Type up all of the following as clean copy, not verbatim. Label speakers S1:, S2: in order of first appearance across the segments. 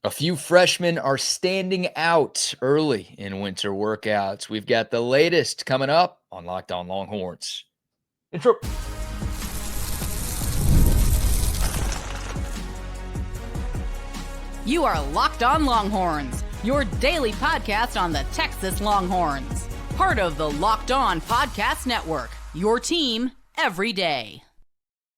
S1: A few freshmen are standing out early in winter workouts. We've got the latest coming up on Locked On Longhorns. Intro.
S2: You are Locked On Longhorns, your daily podcast on the Texas Longhorns. Part of the Locked On Podcast Network, your team every day.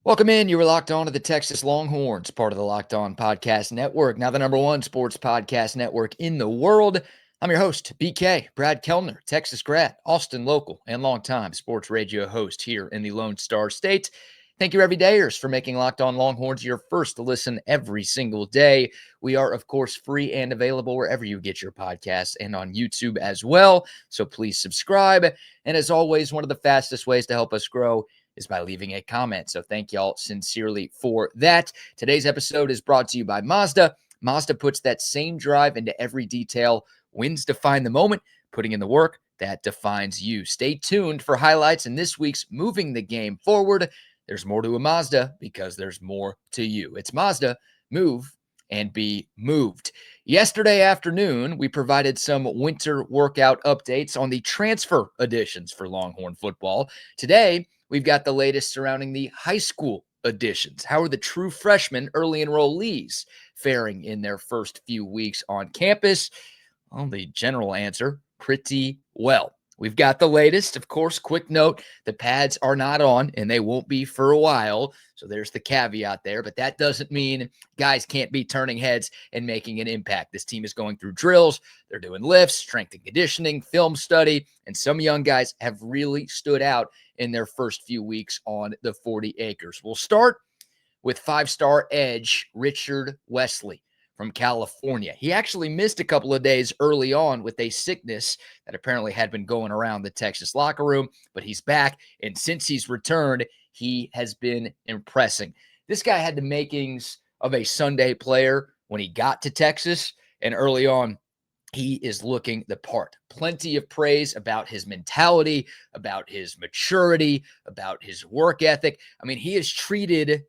S1: Welcome in. You were locked on to the Texas Longhorns, part of the Locked On Podcast Network, now the #1 sports podcast network in the world. I'm your host, BK, Brad Kellner, Texas grad, Austin local, and longtime sports radio host here in the Lone Star State. Thank you, everydayers, for making Locked On Longhorns your first listen every single day. We are, of course, free and available wherever you get your podcasts and on YouTube as well. So please subscribe. And as always, one of the fastest ways to help us grow is by leaving a comment. So thank y'all sincerely for that. Today's episode is brought to you by Mazda. Mazda puts that same drive into every detail. Wins define the moment, putting in the work that defines you. Stay tuned for highlights in this week's Moving the Game Forward. There's more to a Mazda because there's more to you. It's Mazda. Move and be moved. Yesterday afternoon, we provided some winter workout updates on the transfer additions for Longhorn football. Today, we've got the latest surrounding the high school additions. How are the true freshmen early enrollees faring in their first few weeks on campus? Well, the general answer, pretty well. We've got the latest. Of course, quick note, the pads are not on, and they won't be for a while. So there's the caveat there. But that doesn't mean guys can't be turning heads and making an impact. This team is going through drills. They're doing lifts, strength and conditioning, film study. And some young guys have really stood out in their first few weeks on the 40 acres. We'll start with five-star edge Richard Wesley from California. He actually missed a couple of days early on with a sickness that apparently had been going around the Texas locker room, but he's back. And since he's returned, he has been impressing. This guy had the makings of a Sunday player when he got to Texas, and early on, he is looking the part. Plenty of praise about his mentality, about his maturity, about his work ethic. I mean, he has treated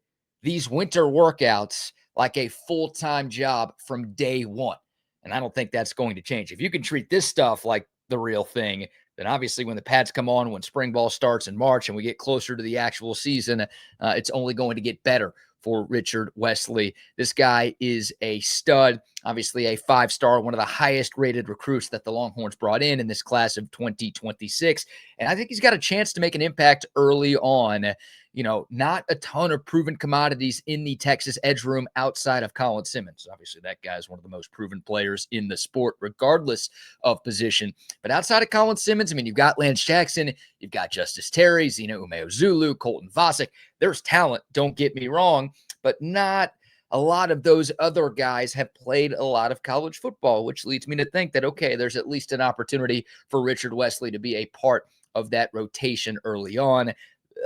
S1: these winter workouts like a full-time job from day one. And I don't think that's going to change. If you can treat this stuff like the real thing, then obviously when the pads come on, when spring ball starts in March and we get closer to the actual season, it's only going to get better for Richard Wesley. This guy is a stud, obviously a five-star, one of the highest rated recruits that the Longhorns brought in this class of 2026. And I think he's got a chance to make an impact early on. You know, not a ton of proven commodities in the Texas edge room outside of Colin Simmons. Obviously, that guy is one of the most proven players in the sport, regardless of position. But outside of Colin Simmons, I mean, you've got Lance Jackson, you've got Justice Terry, Zeno Umeozulu, Colton Vasek. There's talent, don't get me wrong, but not a lot of those other guys have played a lot of college football, which leads me to think that, okay, there's at least an opportunity for Richard Wesley to be a part of that rotation early on.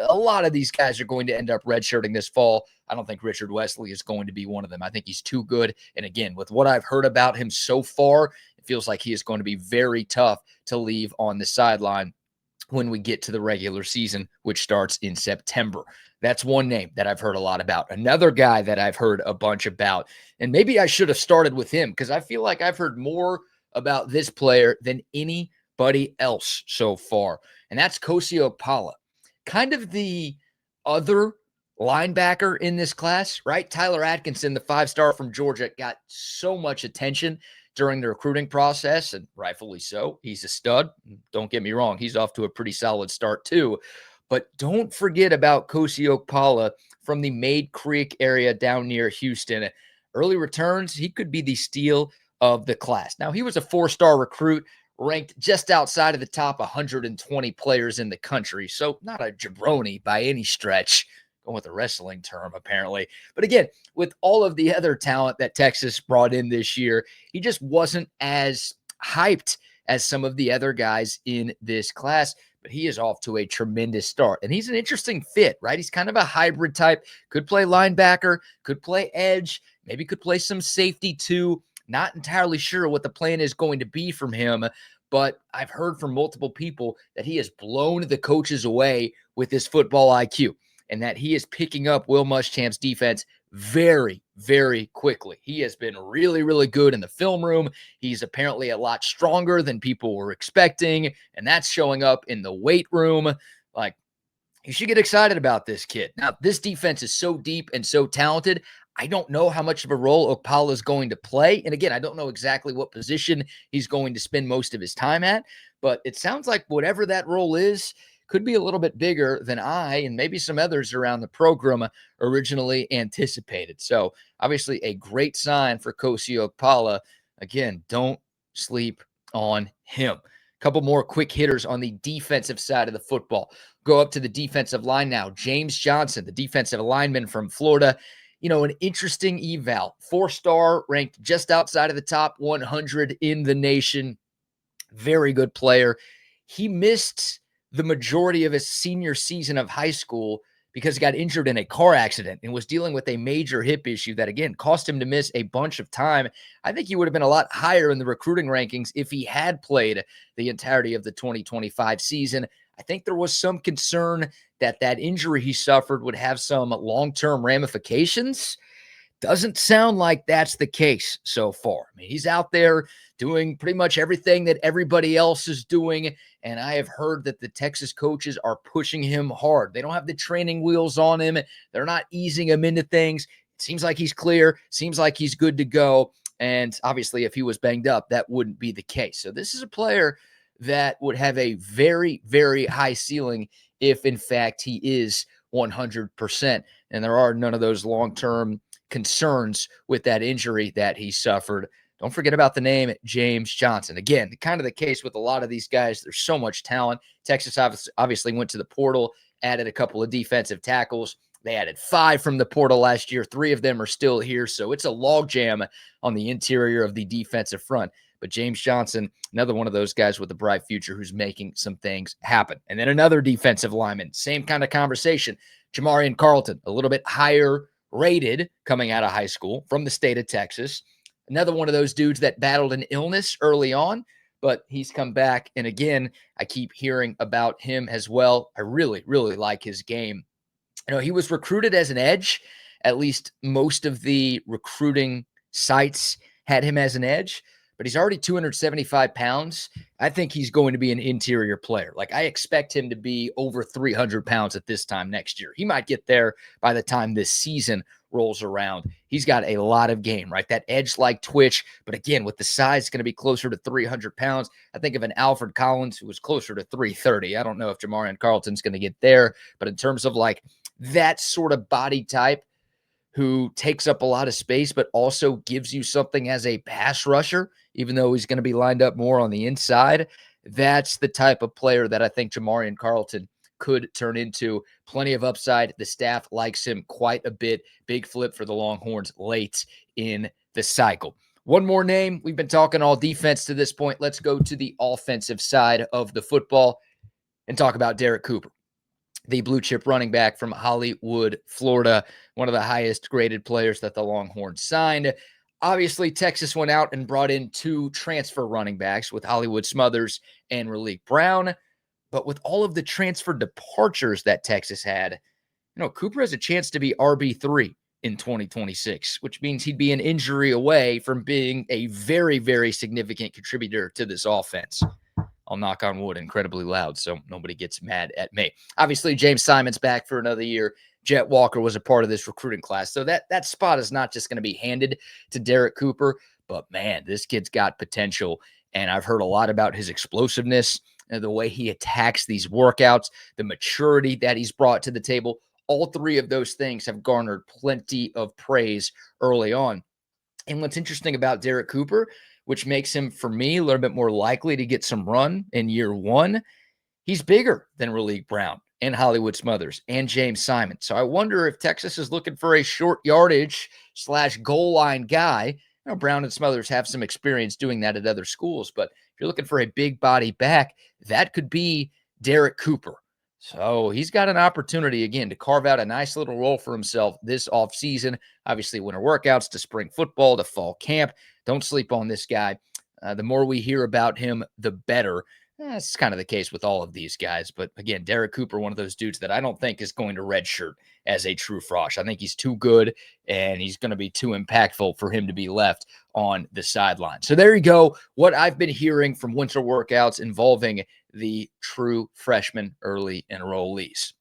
S1: A lot of these guys are going to end up redshirting this fall. I don't think Richard Wesley is going to be one of them. I think he's too good. And again, with what I've heard about him so far, it feels like he is going to be very tough to leave on the sideline when we get to the regular season, which starts in September. That's one name that I've heard a lot about. Another guy that I've heard a bunch about, and maybe I should have started with him because I feel like I've heard more about this player than anybody else so far, and that's Kosi Okpala. Kind of the other linebacker in this class, right? Tyler Atkinson, the five-star from Georgia, got so much attention during the recruiting process, and rightfully so. He's a stud. Don't get me wrong. He's off to a pretty solid start too. But don't forget about Kosi Okpala from the Maid Creek area down near Houston. Early returns, he could be the steal of the class. Now, he was a four-star recruit, ranked just outside of the top 120 players in the country. So not a jabroni by any stretch, going with a wrestling term apparently. But again, with all of the other talent that Texas brought in this year, he just wasn't as hyped as some of the other guys in this class. But he is off to a tremendous start. And he's an interesting fit, right? He's kind of a hybrid type. Could play linebacker, could play edge, maybe could play some safety too. Not entirely sure what the plan is going to be from him, but I've heard from multiple people that he has blown the coaches away with his football IQ and that he is picking up Will Muschamp's defense very, very quickly. He has been really, really good in the film room. He's apparently a lot stronger than people were expecting, and that's showing up in the weight room. Like, you should get excited about this kid. Now, this defense is so deep and so talented. I don't know how much of a role Okpala is going to play. And again, I don't know exactly what position he's going to spend most of his time at, but it sounds like whatever that role is could be a little bit bigger than I and maybe some others around the program originally anticipated. So obviously a great sign for Kosi Okpala. Again, don't sleep on him. A couple more quick hitters on the defensive side of the football. Go up to the defensive line now. James Johnson, the defensive lineman from Florida. An interesting eval. 4-star, ranked just outside of the top 100 in the nation. Very good player. He missed the majority of his senior season of high school because he got injured in a car accident and was dealing with a major hip issue that, again, cost him to miss a bunch of time. I think he would have been a lot higher in the recruiting rankings if he had played the entirety of the 2025 season. I think there was some concern that that injury he suffered would have some long-term ramifications. Doesn't sound like that's the case so far. I mean, he's out there doing pretty much everything that everybody else is doing, and I have heard that the Texas coaches are pushing him hard. They don't have the training wheels on him. They're not easing him into things. It seems like he's clear, seems like he's good to go, and obviously if he was banged up, that wouldn't be the case. So this is a player that would have a very, very high ceiling if, in fact, he is 100%, and there are none of those long-term concerns with that injury that he suffered. Don't forget about the name James Johnson. Again, kind of the case with a lot of these guys. There's so much talent. Texas obviously went to the portal, added a couple of defensive tackles. They added 5 from the portal last year. 3 of them are still here. So it's a logjam on the interior of the defensive front. But James Johnson, another one of those guys with a bright future who's making some things happen. And then another defensive lineman, same kind of conversation. Jamarion Carlton, a little bit higher rated coming out of high school from the state of Texas. Another one of those dudes that battled an illness early on, but he's come back. And again, I keep hearing about him as well. I really, really like his game. He was recruited as an edge. At least most of the recruiting sites had him as an edge, but he's already 275 pounds. I think he's going to be an interior player. Like, I expect him to be over 300 pounds at this time next year. He might get there by the time this season rolls around. He's got a lot of game, right? That edge-like twitch, but again, with the size, it's going to be closer to 300 pounds. I think of an Alfred Collins who was closer to 330. I don't know if Jamarion Carlton's going to get there, but in terms of like that sort of body type who takes up a lot of space, but also gives you something as a pass rusher, even though he's going to be lined up more on the inside. That's the type of player that I think Jamarion Carlton could turn into. Plenty of upside. The staff likes him quite a bit. Big flip for the Longhorns late in the cycle. One more name. We've been talking all defense to this point. Let's go to the offensive side of the football and talk about Derrek Cooper, the blue chip running back from Hollywood, Florida, one of the highest graded players that the Longhorns signed. Obviously, Texas went out and brought in 2 transfer running backs with Hollywood Smothers and Raleek Brown. But with all of the transfer departures that Texas had, Cooper has a chance to be RB3 in 2026, which means he'd be an injury away from being a very, very significant contributor to this offense. I'll knock on wood incredibly loud so nobody gets mad at me. Obviously, James Simon's back for another year. Jet Walker was a part of this recruiting class. So that spot is not just going to be handed to Derrek Cooper, but man, this kid's got potential. And I've heard a lot about his explosiveness and the way he attacks these workouts, the maturity that he's brought to the table. All 3 of those things have garnered plenty of praise early on. And what's interesting about Derrek Cooper, which makes him, for me, a little bit more likely to get some run in year 1, he's bigger than Raleek Brown and Hollywood Smothers and James Simon. So I wonder if Texas is looking for a short yardage / goal line guy. Brown and Smothers have some experience doing that at other schools, but if you're looking for a big body back, that could be Derrek Cooper. So he's got an opportunity, again, to carve out a nice little role for himself this offseason. Obviously, winter workouts to spring football to fall camp. Don't sleep on this guy. The more we hear about him, the better. That's kind of the case with all of these guys. But again, Derrek Cooper, one of those dudes that I don't think is going to redshirt as a true frosh. I think he's too good and he's going to be too impactful for him to be left on the sideline. So there you go. What I've been hearing from winter workouts involving the true freshman early enrollees.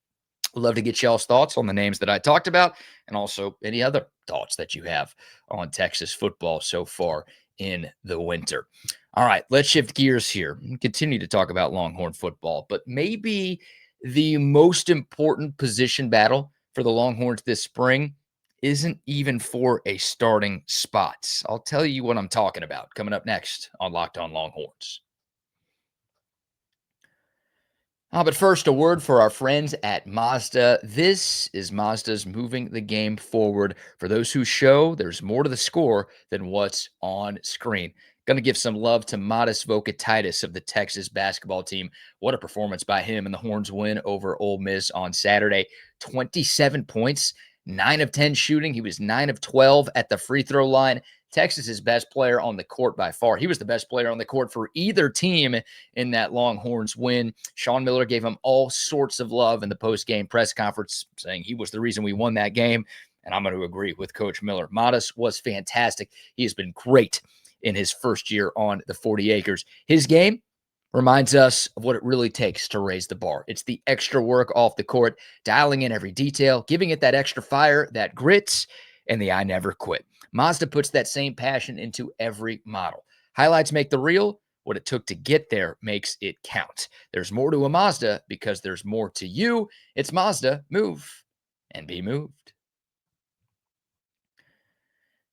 S1: I'd love to get y'all's thoughts on the names that I talked about and also any other thoughts that you have on Texas football so far in the winter. All right, let's shift gears here and continue to talk about Longhorn football, but maybe the most important position battle for the Longhorns this spring isn't even for a starting spot. I'll tell you what I'm talking about coming up next on Locked On Longhorns. But first, a word for our friends at Mazda. This is Mazda's moving the game forward. For those who show, there's more to the score than what's on screen. Going to give some love to Modest Vocatitis of the Texas basketball team. What a performance by him in the Horns win over Ole Miss on Saturday. 27 points, 9 of 10 shooting. He was 9 of 12 at the free throw line. Texas's best player on the court by far. He was the best player on the court for either team in that Longhorns win. Sean Miller gave him all sorts of love in the post-game press conference, saying he was the reason we won that game. And I'm going to agree with Coach Miller. Modest was fantastic. He has been great in his first year on the 40 acres. His game reminds us of what it really takes to raise the bar. It's the extra work off the court, dialing in every detail, giving it that extra fire, that grit, and the I never quit. Mazda puts that same passion into every model. Highlights make the reel. What it took to get there makes it count. There's more to a Mazda because there's more to you. It's Mazda. Move and be moved.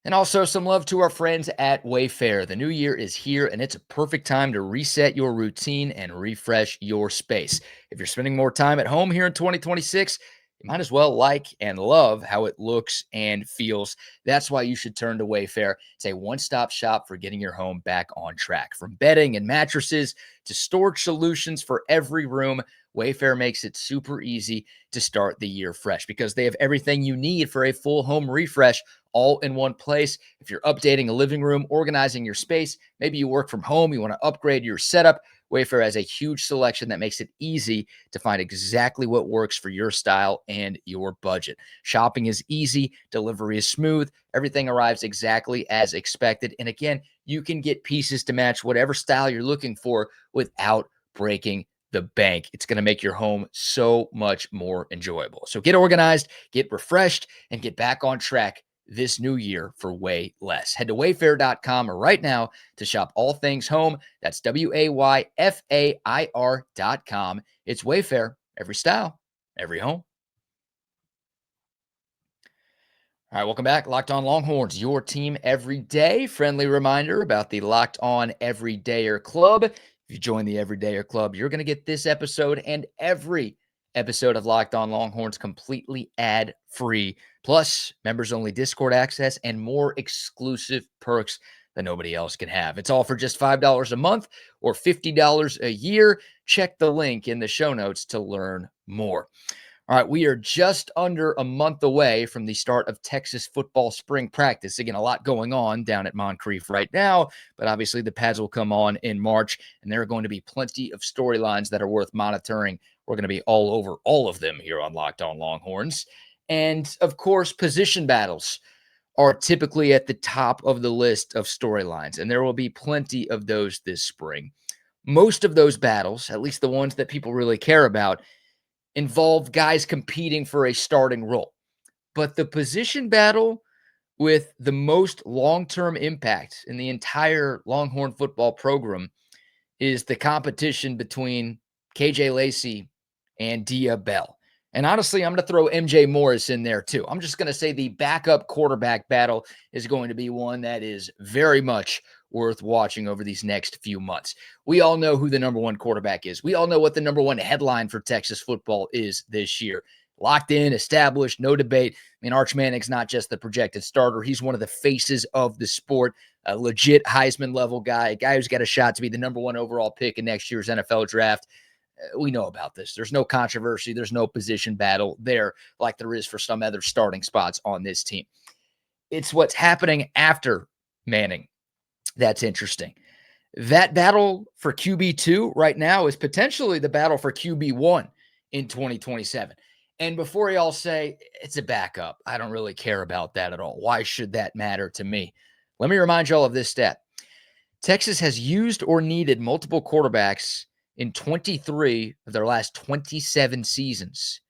S1: And also some love to our friends at Wayfair. The new year is here, and it's a perfect time to reset your routine and refresh your space. If you're spending more time at home here in 2026, you might as well like and love how it looks and feels. That's why you should turn to Wayfair. It's a one-stop shop for getting your home back on track. From bedding and mattresses to storage solutions for every room, Wayfair makes it super easy to start the year fresh because they have everything you need for a full home refresh all in one place. If you're updating a living room, organizing your space, maybe you work from home, you want to upgrade your setup, Wayfair has a huge selection that makes it easy to find exactly what works for your style and your budget. Shopping is easy, delivery is smooth, everything arrives exactly as expected. And again, you can get pieces to match whatever style you're looking for without breaking the bank. It's going to make your home so much more enjoyable. So get organized, get refreshed, and get back on track this new year for way less. Head to wayfair.com right now to shop all things home. That's WAYFAIR.com. It's Wayfair, every style, every home. All right, welcome back. Locked On Longhorns, your team every day. Friendly reminder about the Locked On Everydayer Club. If you join the Everydayer Club, you're going to get this episode and every episode of Locked On Longhorns completely ad-free. Plus, members-only Discord access and more exclusive perks that nobody else can have. It's all for just $5 a month or $50 a year. Check the link in the show notes to learn more. All right, we are just under a month away from the start of Texas football spring practice. Again, a lot going on down at Moncrief right now, but obviously the pads will come on in March, and there are going to be plenty of storylines that are worth monitoring. We're going to be all over all of them here on Locked On Longhorns. And, of course, position battles are typically at the top of the list of storylines, and there will be plenty of those this spring. Most of those battles, at least the ones that people really care about, involve guys competing for a starting role. But the position battle with the most long-term impact in the entire Longhorn football program is the competition between KJ Lacey and Dia Bell. And honestly, I'm going to throw MJ Morris in there too. I'm just going to say the backup quarterback battle is going to be one that is very much worth watching over these next few months. We all know who the number one quarterback is. We all know what the number one headline for Texas football is this year. Locked in, established, no debate. I mean, Arch Manning's not just the projected starter. He's one of the faces of the sport, a legit Heisman level guy, a guy who's got a shot to be the number one overall pick in next year's NFL draft. We know about this. There's no controversy. There's no position battle there like there is for some other starting spots on this team. It's what's happening after Manning that's interesting. That battle for QB2 right now is potentially the battle for QB1 in 2027. And before y'all say it's a backup, I don't really care about that at all. Why should that matter to me? Let me remind y'all of this stat. Texas has used or needed multiple quarterbacks in 23 of their last 27 seasons,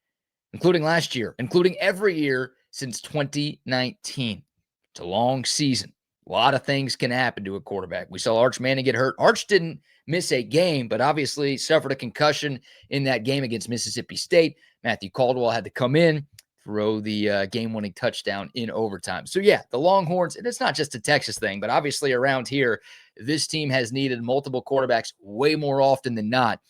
S1: including last year, including every year since 2019. It's a long season. A lot of things can happen to a quarterback. We saw Arch Manning get hurt. Arch didn't miss a game, but obviously suffered a concussion in that game against Mississippi State. Matthew Caldwell had to come in, throw the game-winning touchdown in overtime. So, yeah, the Longhorns, and it's not just a Texas thing, but obviously around here, this team has needed multiple quarterbacks way more often than not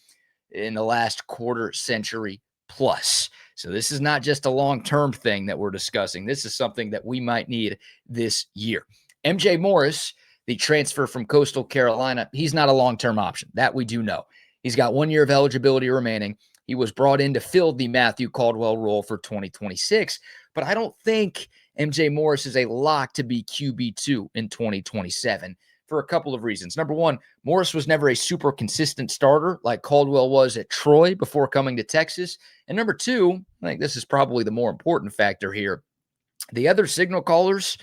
S1: in the last quarter century plus. So this is not just a long-term thing that we're discussing. This is something that we might need this year. MJ Morris, the transfer from Coastal Carolina, he's not a long-term option. That we do know. He's got 1 year of eligibility remaining. He was brought in to fill the Matthew Caldwell role for 2026, but I don't think MJ Morris is a lock to be QB2 in 2027 for a couple of reasons. Number one, Morris was never a super consistent starter like Caldwell was at Troy before coming to Texas. And number two, I think this is probably the more important factor here. The other signal callers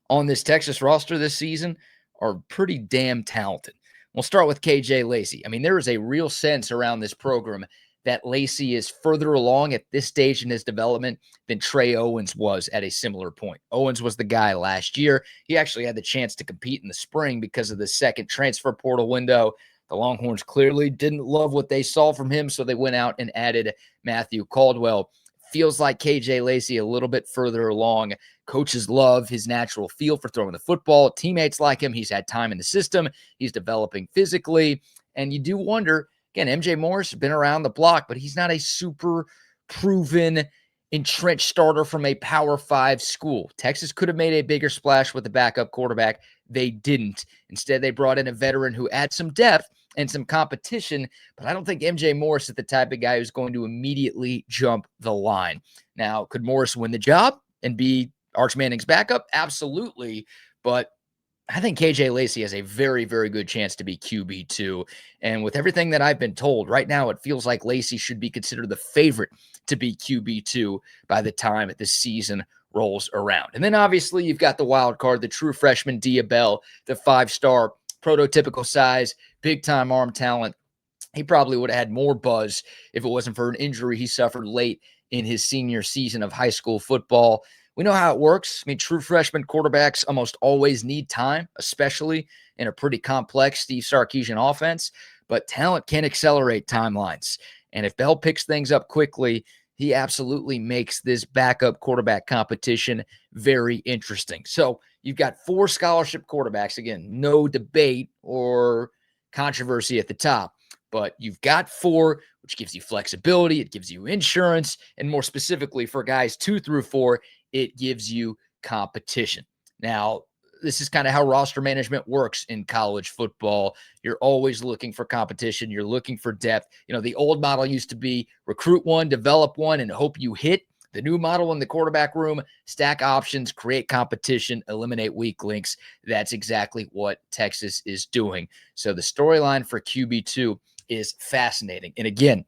S1: on this Texas roster this season are pretty damn talented. We'll start with KJ Lacey. I mean, there is a real sense around this program that Lacey is further along at this stage in his development than Trey Owens was at a similar point. Owens was the guy last year. He actually had the chance to compete in the spring because of the second transfer portal window. The Longhorns clearly didn't love what they saw from him, so they went out and added Matthew Caldwell. Feels like KJ Lacey a little bit further along. Coaches love his natural feel for throwing the football. Teammates like him. He's had time in the system. He's developing physically. And you do wonder, again, MJ Morris has been around the block, but he's not a super proven, entrenched starter from a Power 5 school. Texas could have made a bigger splash with the backup quarterback. They didn't. Instead, they brought in a veteran who adds some depth and some competition, but I don't think MJ Morris is the type of guy who's going to immediately jump the line. Now, could Morris win the job and be Arch Manning's backup? Absolutely, but I think KJ Lacey has a very, very good chance to be QB2. And with everything that I've been told, right now it feels like Lacey should be considered the favorite to be QB2 by the time the season rolls around. And then obviously you've got the wild card, the true freshman Bell, the 5-star, prototypical size, big-time arm talent. He probably would have had more buzz if it wasn't for an injury he suffered late in his senior season of high school football. We know how it works. I mean, true freshman quarterbacks almost always need time, especially in a pretty complex Steve Sarkisian offense, but talent can accelerate timelines. And if Bell picks things up quickly, he absolutely makes this backup quarterback competition very interesting. So you've got 4 scholarship quarterbacks. Again, no debate or controversy at the top, but you've got 4, which gives you flexibility. It gives you insurance. And more specifically for guys 2 through 4, it gives you competition. Now, this is kind of how roster management works in college football. You're always looking for competition. You're looking for depth. You know, the old model used to be recruit one, develop one, and hope you hit. The new model in the quarterback room, stack options, create competition, eliminate weak links. That's exactly what Texas is doing. So the storyline for QB2 is fascinating. And again,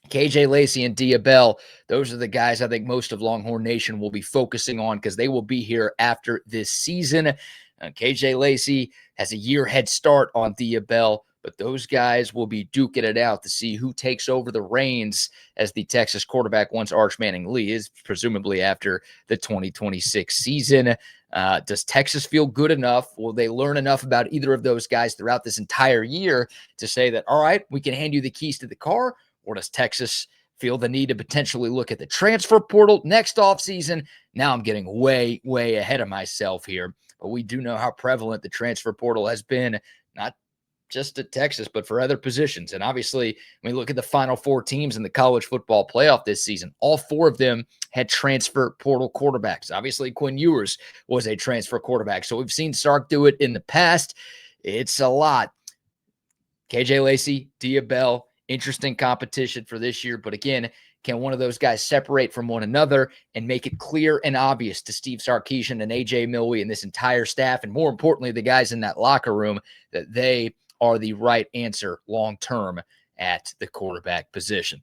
S1: KJ Lacey and Bell, those are the guys I think most of Longhorn Nation will be focusing on because they will be here after this season. KJ Lacey has a year head start on Bell, but those guys will be duking it out to see who takes over the reins as the Texas quarterback once Arch Manning leaves, presumably after the 2026 season. Does Texas feel good enough? Will they learn enough about either of those guys throughout this entire year to say that, all right, we can hand you the keys to the car? Or does Texas feel the need to potentially look at the transfer portal next offseason? Now I'm getting way, way ahead of myself here. But we do know how prevalent the transfer portal has been, not just at Texas, but for other positions. And obviously, when we look at the final 4 teams in the college football playoff this season, all 4 of them had transfer portal quarterbacks. Obviously, Quinn Ewers was a transfer quarterback. So we've seen Sark do it in the past. It's a lot. KJ Lacey, Bell, interesting competition for this year. But again, can one of those guys separate from one another and make it clear and obvious to Steve Sarkisian and AJ Milwee and this entire staff, and more importantly, the guys in that locker room, that they are the right answer long-term at the quarterback position.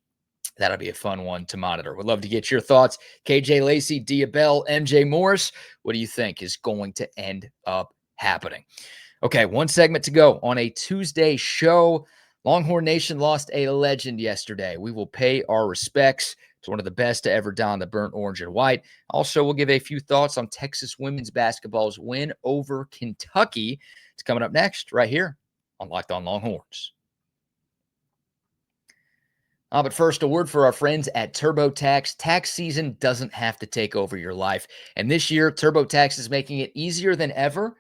S1: That'll be a fun one to monitor. Would love to get your thoughts. KJ Lacey, Dia Bell, MJ Morris, what do you think is going to end up happening? Okay, one segment to go on a Tuesday show. Longhorn Nation lost a legend yesterday. We will pay our respects to one of the best to ever don the burnt orange and white. Also, we'll give a few thoughts on Texas women's basketball's win over Kentucky. It's coming up next right here on Locked On Longhorns. But first, a word for our friends at TurboTax. Tax season doesn't have to take over your life. And this year, TurboTax is making it easier than ever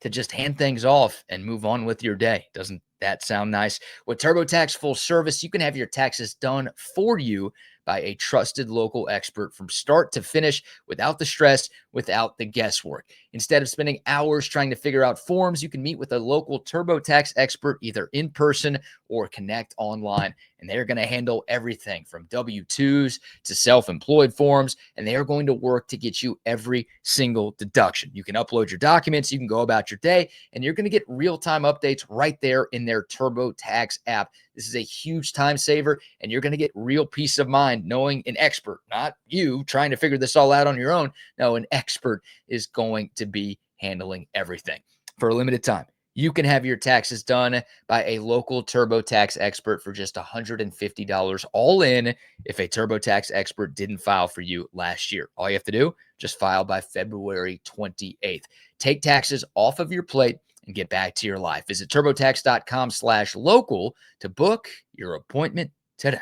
S1: to just hand things off and move on with your day. Doesn't that sound nice? With TurboTax Full Service, you can have your taxes done for you by a trusted local expert from start to finish without the stress, without the guesswork. Instead of spending hours trying to figure out forms, you can meet with a local TurboTax expert either in person or connect online. And they're going to handle everything from W-2s to self-employed forms, and they are going to work to get you every single deduction. You can upload your documents, you can go about your day, and you're going to get real-time updates right there in their TurboTax app. This is a huge time saver, and you're going to get real peace of mind knowing an expert, not you trying to figure this all out on your own. No, an expert is going to be handling everything. For a limited time, you can have your taxes done by a local TurboTax expert for just $150 all in if a TurboTax expert didn't file for you last year. All you have to do, just file by February 28th. Take taxes off of your plate and get back to your life. Visit turbotax.com/local to book your appointment today.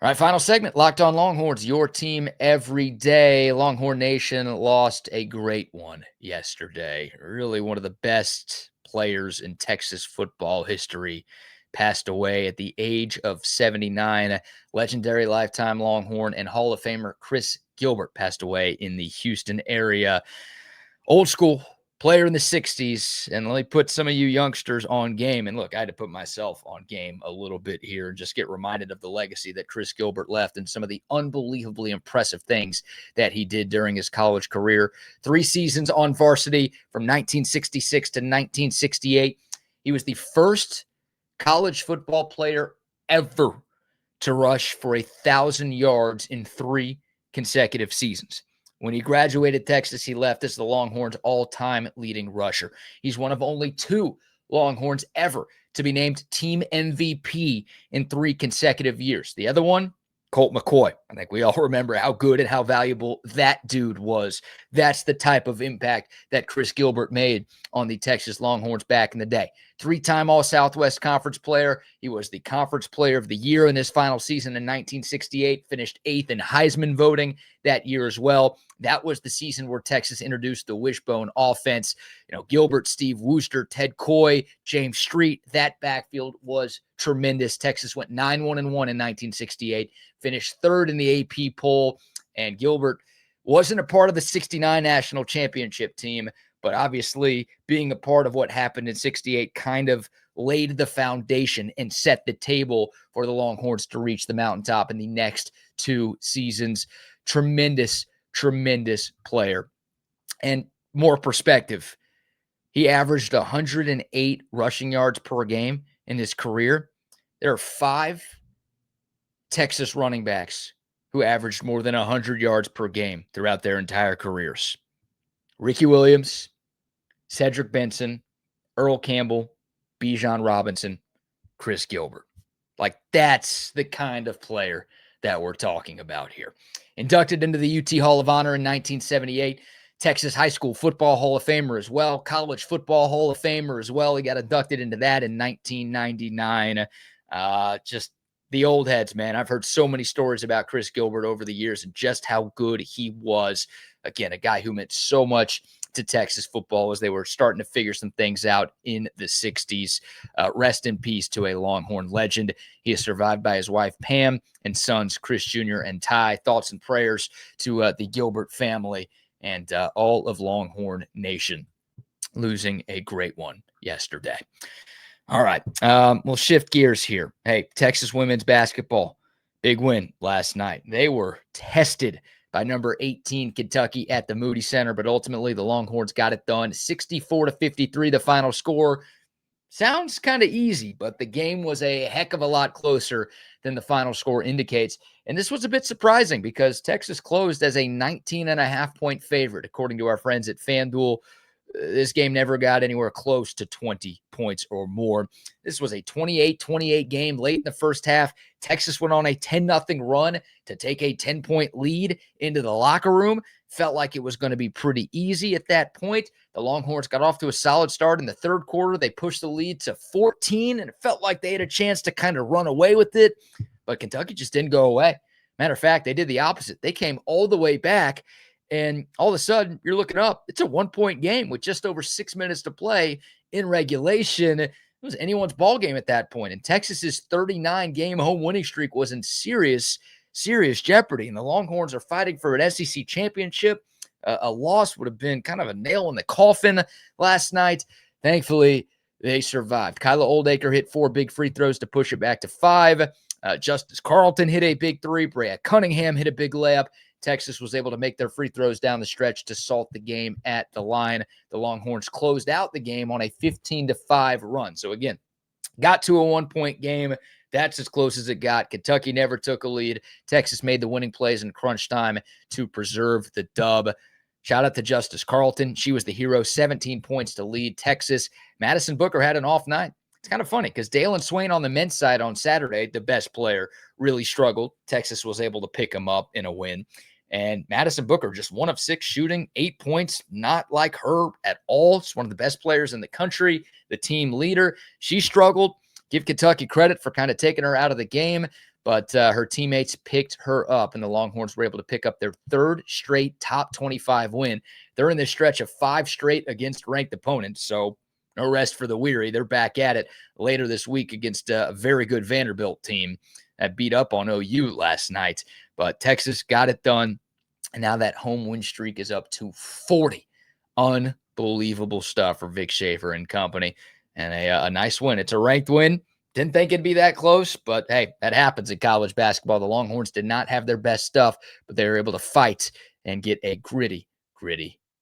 S1: All right, final segment, Locked On Longhorns, your team every day. Longhorn Nation lost a great one yesterday. Really one of the best players in Texas football history passed away at the age of 79. Legendary lifetime Longhorn and Hall of Famer Chris Gilbert passed away in the Houston area. Old school player in the 60s, and let me put some of you youngsters on game. And look, I had to put myself on game a little bit here and just get reminded of the legacy that Chris Gilbert left and some of the unbelievably impressive things that he did during his college career. 3 seasons on varsity from 1966 to 1968. He was the first college football player ever to rush for 1,000 yards in 3 consecutive seasons. When he graduated Texas, he left as the Longhorns' all-time leading rusher. He's one of only 2 Longhorns ever to be named team MVP in 3 consecutive years. The other one, Colt McCoy. I think we all remember how good and how valuable that dude was. That's the type of impact that Chris Gilbert made on the Texas Longhorns back in the day. 3-time All-Southwest Conference player. He was the Conference Player of the Year in his final season in 1968, finished 8th in Heisman voting that year as well. That was the season where Texas introduced the wishbone offense. Gilbert, Steve Wooster, Ted Coy, James Street. That backfield was tremendous. Texas went 9-1-1 in 1968, finished 3rd in the AP poll, and Gilbert wasn't a part of the 69 national championship team, but obviously being a part of what happened in 68 kind of laid the foundation and set the table for the Longhorns to reach the mountaintop in the next 2 seasons. Tremendous player. And more perspective, he averaged 108 rushing yards per game in his career. There are 5 Texas running backs who averaged more than 100 yards per game throughout their entire careers. Ricky Williams, Cedric Benson, Earl Campbell, Bijan Robinson, Chris Gilbert. Like, that's the kind of player that we're talking about here. Inducted into the UT Hall of Honor in 1978, Texas High School Football Hall of Famer as well, College Football Hall of Famer as well. He got inducted into that in 1999. Just the old heads, man. I've heard so many stories about Chris Gilbert over the years and just how good he was. Again, a guy who meant so much to Texas football as they were starting to figure some things out in the 60s. Rest in peace to a Longhorn legend. He is survived by his wife, Pam, and sons, Chris Jr. and Ty. Thoughts and prayers to the Gilbert family and all of Longhorn Nation losing a great one yesterday. All right, we'll shift gears here. Hey, Texas women's basketball, big win last night. They were tested by number 18 Kentucky at the Moody Center, but ultimately the Longhorns got it done. 64-53, the final score. Sounds kind of easy, but the game was a heck of a lot closer than the final score indicates. And this was a bit surprising because Texas closed as a 19.5-point favorite, according to our friends at FanDuel. This game never got anywhere close to 20 points or more. This was a 28-28 game late in the first half. Texas went on a 10-0 run to take a 10-point lead into the locker room. Felt like it was going to be pretty easy at that point. The Longhorns got off to a solid start in the third quarter. They pushed the lead to 14, and it felt like they had a chance to kind of run away with it. But Kentucky just didn't go away. Matter of fact, they did the opposite. They came all the way back, and all of a sudden, you're looking up. It's a 1-point game with just over 6 minutes to play in regulation. It was anyone's ball game at that point. And Texas's 39-game home winning streak was in serious jeopardy. And the Longhorns are fighting for an SEC championship. A loss would have been kind of a nail in the coffin last night. Thankfully, they survived. Kyla Oldacre hit 4 big free throws to push it back to 5. Justice Carlton hit a big 3. Brea Cunningham hit a big layup. Texas was able to make their free throws down the stretch to salt the game at the line. The Longhorns closed out the game on a 15-5 run. So again, got to a 1-point game. That's as close as it got. Kentucky never took a lead. Texas made the winning plays in crunch time to preserve the dub. Shout out to Justice Carlton. She was the hero, 17 points to lead Texas. Madison Booker had an off night. It's kind of funny because Dalen Swain on the men's side on Saturday, the best player, really struggled. Texas was able to pick him up in a win. And Madison Booker, just 1 of 6 shooting, 8 points, not like her at all. She's one of the best players in the country, the team leader. She struggled. Give Kentucky credit for kind of taking her out of the game, but her teammates picked her up, and the Longhorns were able to pick up their 3rd straight top 25 win. They're in this stretch of 5 straight against ranked opponents, so no rest for the weary. They're back at it later this week against a very good Vanderbilt team that beat up on OU last night. But Texas got it done, and now that home win streak is up to 40. Unbelievable stuff for Vic Schaefer and company, and a nice win. It's a ranked win. Didn't think it'd be that close, but hey, that happens in college basketball. The Longhorns did not have their best stuff, but they were able to fight and get a gritty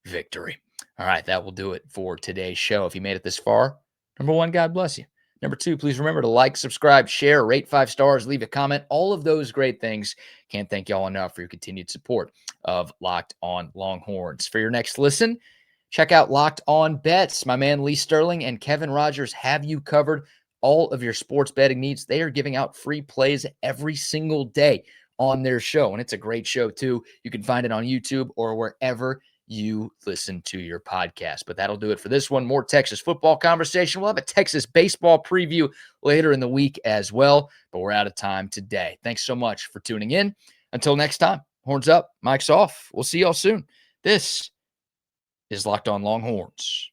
S1: victory. All right, that will do it for today's show. If you made it this far, number 1, God bless you. Number 2, please remember to like, subscribe, share, rate 5 stars, leave a comment, all of those great things. Can't thank y'all enough for your continued support of Locked On Longhorns. For your next listen, check out Locked On Bets. My man Lee Sterling and Kevin Rogers have you covered. All of your sports betting needs. They are giving out free plays every single day on their show, and it's a great show too. You can find it on YouTube or wherever you listen to your podcast. But that'll do it for this one. More Texas football conversation. We'll have a Texas baseball preview later in the week as well, but we're out of time today. Thanks so much for tuning in. Until next time, horns up, mics off. We'll see y'all soon. This is Locked On Longhorns.